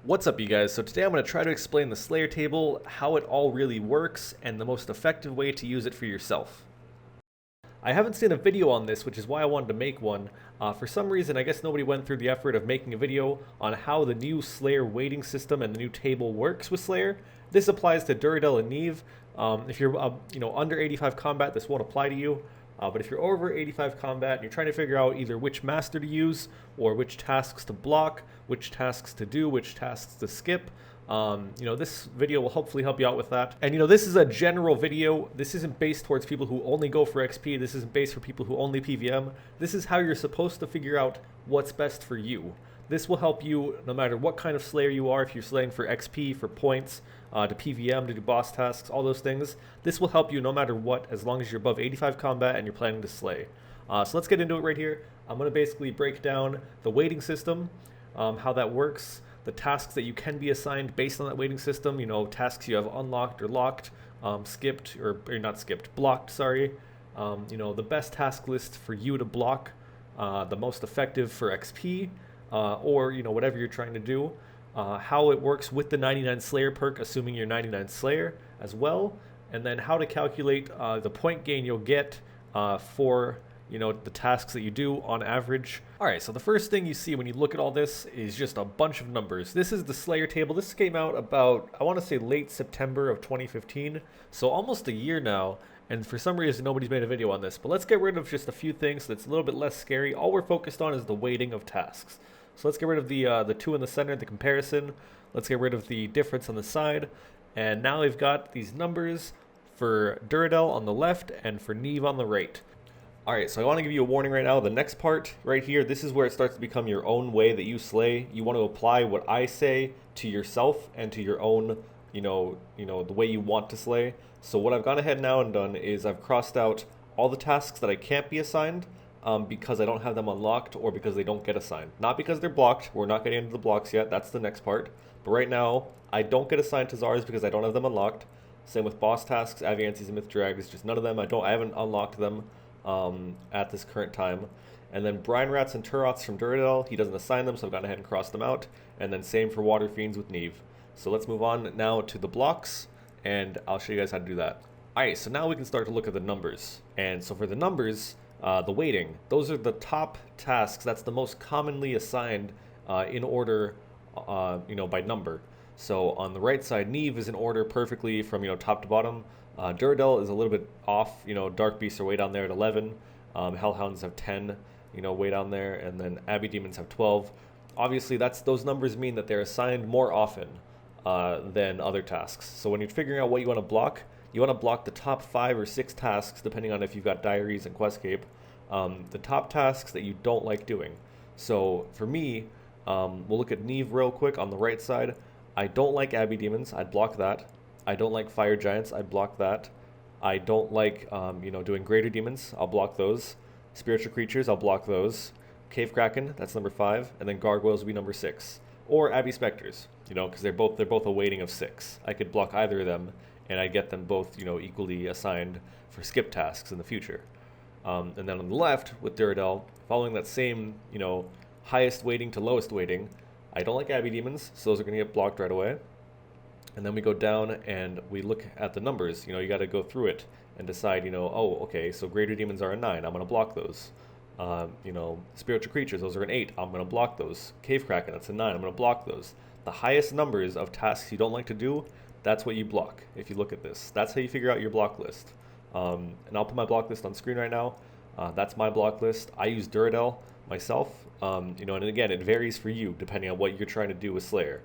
What's up, you guys? So today I'm going to try to explain the Slayer table, how it all really works, and the most effective way to use it for yourself. I haven't seen a video on this, which is why I wanted to make one. For some reason, I guess nobody went through the effort of making a video on how the new Slayer weighting system and the new table works with Slayer. This applies to Duradel and Nieve. If you're under 85 combat, this won't apply to you. But if you're over 85 combat and you're trying to figure out either which master to use or which tasks to block, which tasks to do, which tasks to skip, this video will hopefully help you out with that. And this is a general video. This isn't based towards people who only go for XP. This isn't based for people who only PVM. This is how you're supposed to figure out what's best for you. This will help you no matter what kind of Slayer you are, if you're slaying for XP, for points, to PVM, to do boss tasks, all those things. This will help you no matter what, as long as you're above 85 combat and you're planning to slay. So let's get into it right here. I'm going to basically break down the weighting system, how that works, the tasks that you can be assigned based on that weighting system, tasks you have unlocked or locked, skipped, or not skipped, blocked, sorry. The best task list for you to block, the most effective for XP, or whatever you're trying to do, how it works with the 99 Slayer perk, assuming you're 99 Slayer as well, and then how to calculate the point gain you'll get for the tasks that you do on average. Alright, so the first thing you see when you look at all this is just a bunch of numbers. This is the Slayer table. This came out about, I want to say, late September of 2015, so almost a year now. And for some reason, nobody's made a video on this. But let's get rid of just a few things so that's a little bit less scary. All we're focused on is the weighting of tasks. So let's get rid of the two in the center, the comparison. Let's get rid of the difference on the side. And now we've got these numbers for Duradel on the left and for Nieve on the right. Alright, so I want to give you a warning right now. The next part right here, this is where it starts to become your own way that you slay. You want to apply what I say to yourself and to your own, the way you want to slay. So what I've gone ahead now and done is I've crossed out all the tasks that I can't be assigned because I don't have them unlocked or because they don't get assigned. Not because they're blocked. We're not getting into the blocks yet. That's the next part. But right now, I don't get assigned to Zars because I don't have them unlocked. Same with boss tasks, Aviances, and Myth Drags. Just none of them. I haven't unlocked them at this current time. And then Brine Rats and Turots from Duradel, he doesn't assign them, so I've gone ahead and crossed them out. And then same for Water Fiends with Nieve. So let's move on now to the blocks, and I'll show you guys how to do that. Alright, so now we can start to look at the numbers. And so for the numbers, the weighting, those are the top tasks. That's the most commonly assigned in order, by number. So on the right side, Nieve is in order perfectly from, top to bottom. Duradel is a little bit off. Dark Beasts are way down there at 11. Hellhounds have 10, way down there. And then Abbey Demons have 12. Obviously, those numbers mean that they're assigned more often than other tasks. So when you're figuring out what you want to block the top 5 or 6 tasks, depending on if you've got diaries and Questscape, the top tasks that you don't like doing. So for me, we'll look at Nieve real quick on the right side. I don't like Abbey Demons. I'd block that. I don't like Fire Giants. I'd block that. I don't like, doing Greater Demons. I'll block those. Spiritual Creatures, I'll block those. Cave Kraken, that's number 5. And then Gargoyles will be number 6. Or Abbey Specters, because they're both a weighting of 6. I could block either of them, and I get them both, equally assigned for skip tasks in the future. And then on the left, with Duradel, following that same, highest weighting to lowest weighting, I don't like Abbey Demons, so those are going to get blocked right away. And then we go down and we look at the numbers. You got to go through it and decide, oh, okay, so Greater Demons are a 9. I'm going to block those. Spiritual Creatures, those are an 8. I'm going to block those. Cave Kraken, that's a 9. I'm going to block those. The highest numbers of tasks you don't like to do, that's what you block. If you look at this, that's how you figure out your block list. And I'll put my block list on screen right now. That's my block list. I use Duradel myself. And again, it varies for you depending on what you're trying to do with Slayer.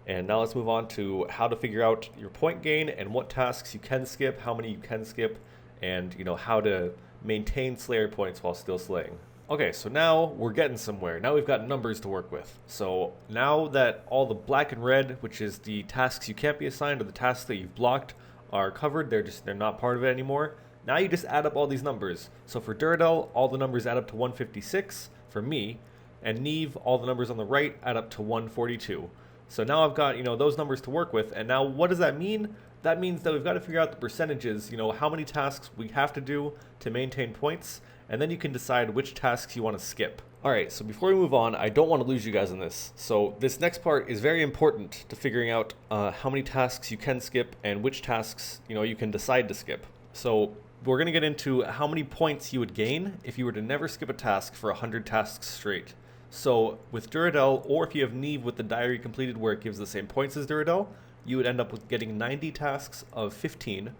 And now let's move on to how to figure out your point gain and what tasks you can skip, how many you can skip, and how to maintain Slayer points while still slaying. Okay, so now we're getting somewhere. Now we've got numbers to work with. So now that all the black and red, which is the tasks you can't be assigned or the tasks that you've blocked, are covered, they're not part of it anymore. Now you just add up all these numbers. So for Duradel, all the numbers add up to 156 for me, and Nieve, all the numbers on the right add up to 142. So now I've got, those numbers to work with. And now what does that mean? That means that we've got to figure out the percentages, how many tasks we have to do to maintain points, and then you can decide which tasks you want to skip. Alright, so before we move on, I don't want to lose you guys in this. So this next part is very important to figuring out how many tasks you can skip and which tasks, you can decide to skip. So we're going to get into how many points you would gain if you were to never skip a task for 100 tasks straight. So with Duradel, or if you have Nieve with the diary completed where it gives the same points as Duradel, you would end up with getting 90 tasks of 15,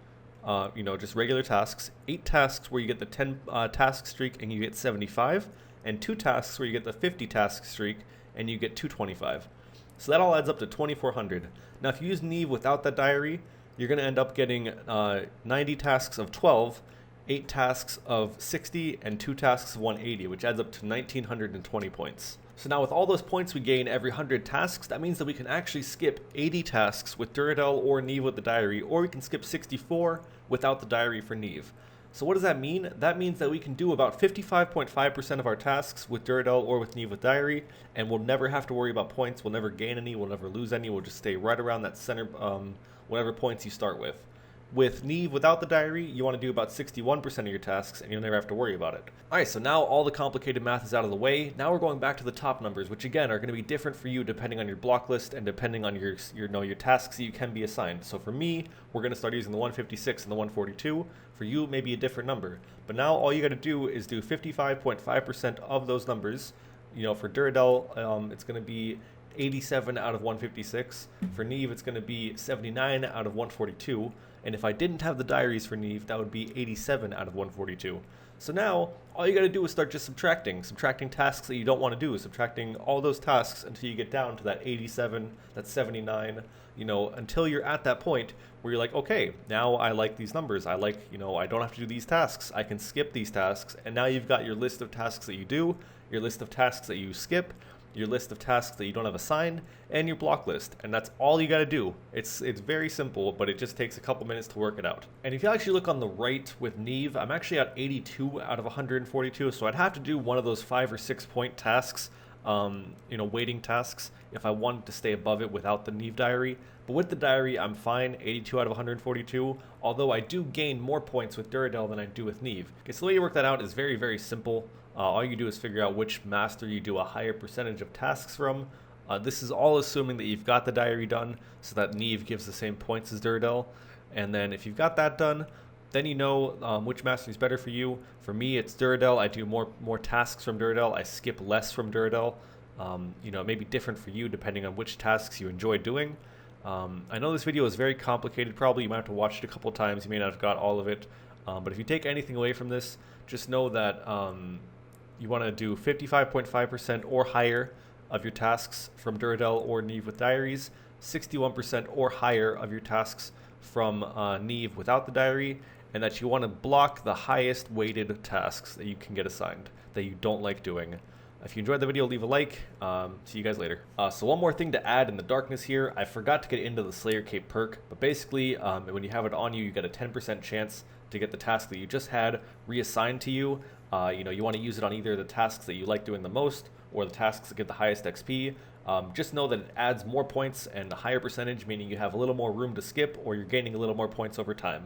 just regular tasks, 8 tasks where you get the 10 task streak and you get 75, and 2 tasks where you get the 50 task streak and you get 225. So that all adds up to 2400. Now if you use Nieve without that diary, you're going to end up getting 90 tasks of 12, 8 tasks of 60, and 2 tasks of 180, which adds up to 1920 points. So now with all those points we gain every 100 tasks, that means that we can actually skip 80 tasks with Duradel or Nieve with the diary, or we can skip 64 without the diary for Nieve. So what does that mean? That means that we can do about 55.5% of our tasks with Duradel or with Nieve with diary, and we'll never have to worry about points. We'll never gain any, we'll never lose any, we'll just stay right around that center, whatever points you start with. With Nieve without the diary, you want to do about 61% of your tasks, and you'll never have to worry about it. Alright, so now all the complicated math is out of the way. Now we're going back to the top numbers, which again are going to be different for you depending on your block list and depending on your tasks that you can be assigned. So for me, we're going to start using the 156 and the 142. For you, maybe a different number. But now all you got to do is do 55.5% of those numbers. For Duradel, it's going to be 87 out of 156. For Nieve, it's going to be 79 out of 142. And if I didn't have the diaries for Nieve, that would be 87 out of 142. So now, all you gotta do is start just subtracting tasks that you don't want to do, subtracting all those tasks until you get down to that 87, that 79, until you're at that point where you're like, okay, now I like these numbers. I like, I don't have to do these tasks. I can skip these tasks. And now you've got your list of tasks that you do, your list of tasks that you skip, your list of tasks that you don't have assigned, and your block list. And that's all you gotta do. It's very simple, but it just takes a couple minutes to work it out. And if you actually look on the right with Nieve, I'm actually at 82 out of 142, so I'd have to do one of those 5 or 6 point tasks, waiting tasks, if I wanted to stay above it without the Nieve diary. But with the diary, I'm fine, 82 out of 142, although I do gain more points with Duradel than I do with Nieve. Okay, so the way you work that out is very, very simple. All you do is figure out which master you do a higher percentage of tasks from. This is all assuming that you've got the diary done, so that Nieve gives the same points as Duradel. And then if you've got that done, then you know which master is better for you. For me, it's Duradel. I do more tasks from Duradel. I skip less from Duradel. It may be different for you depending on which tasks you enjoy doing. I know this video is very complicated. Probably you might have to watch it a couple times. You may not have got all of it. But if you take anything away from this, just know that you want to do 55.5% or higher of your tasks from Duradel or Nieve with diaries, 61% or higher of your tasks from Nieve without the diary, and that you want to block the highest weighted tasks that you can get assigned, that you don't like doing. If you enjoyed the video, leave a like. See you guys later. So one more thing to add in the darkness here, I forgot to get into the Slayer Cape perk, but basically when you have it on you, you get a 10% chance to get the task that you just had reassigned to you. You want to use it on either the tasks that you like doing the most or the tasks that get the highest XP. Just know that it adds more points and a higher percentage, meaning you have a little more room to skip or you're gaining a little more points over time.